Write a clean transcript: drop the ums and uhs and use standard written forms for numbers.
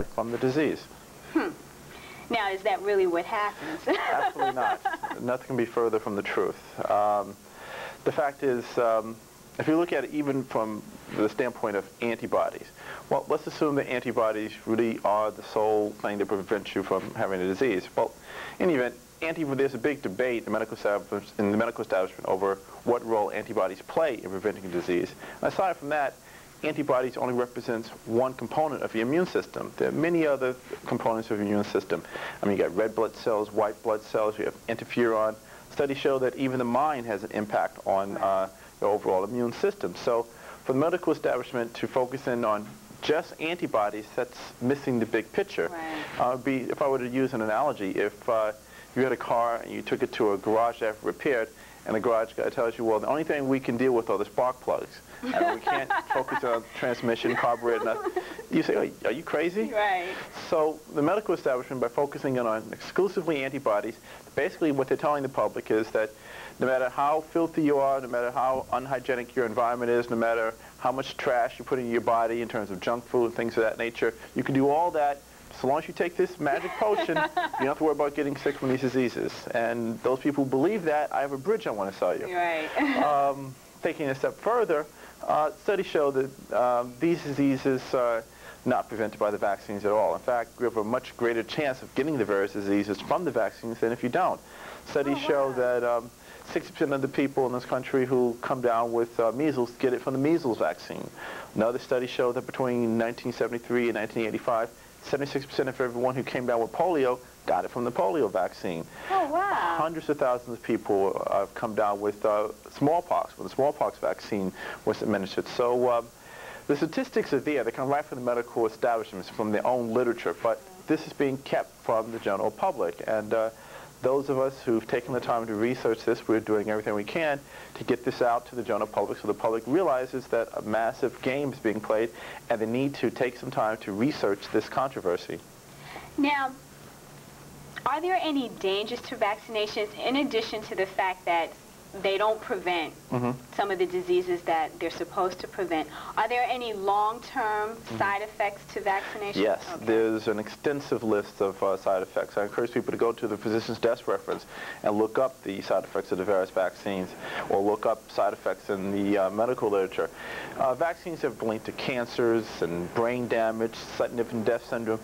from the disease. Now, is that really what happens? Absolutely not. Nothing can be further from the truth. The fact is, if you look at it even from the standpoint of antibodies, well, let's assume that antibodies really are the sole thing that prevents you from having a disease. Well, in any event, there's a big debate in the medical establishment over what role antibodies play in preventing a disease. And aside from that, antibodies only represents one component of the immune system. There are many other components of the immune system. I mean, you got red blood cells, white blood cells, you have interferon. Studies show that even the mind has an impact on the overall immune system. So for the medical establishment to focus in on just antibodies, that's missing the big picture. Right. If I were to use an analogy, if you had a car and you took it to a garage to have it repaired, and the garage guy tells you, well, the only thing we can deal with are the spark plugs. And we can't focus on transmission, carburetor, nothing. You say, oh, are you crazy? Right. So the medical establishment, by focusing on exclusively antibodies, basically what they're telling the public is that no matter how filthy you are, no matter how unhygienic your environment is, no matter how much trash you put in your body in terms of junk food and things of that nature, you can do all that. So long as you take this magic potion, you don't have to worry about getting sick from these diseases. And those people who believe that, I have a bridge I want to sell you. Right. Taking it a step further, studies show that these diseases are not prevented by the vaccines at all. In fact, you have a much greater chance of getting the various diseases from the vaccines than if you don't. Studies show that 60% of the people in this country who come down with measles get it from the measles vaccine. Another study showed that between 1973 and 1985, 76% of everyone who came down with polio got it from the polio vaccine. Oh, wow. Hundreds of thousands of people have come down with smallpox, when the smallpox vaccine was administered. So the statistics are there. They come right from the medical establishments, from their own literature, but this is being kept from the general public. And those of us who've taken the time to research this, we're doing everything we can to get this out to the general public so the public realizes that a massive game is being played and they need to take some time to research this controversy. Now, are there any dangers to vaccinations in addition to the fact that they don't prevent some of the diseases that they're supposed to prevent? Are there any long-term side effects to vaccination? Yes, okay. There's an extensive list of side effects. I encourage people to go to the physician's desk reference and look up the side effects of the various vaccines, or look up side effects in the medical literature. Vaccines have been linked to cancers and brain damage, sudden infant death syndrome.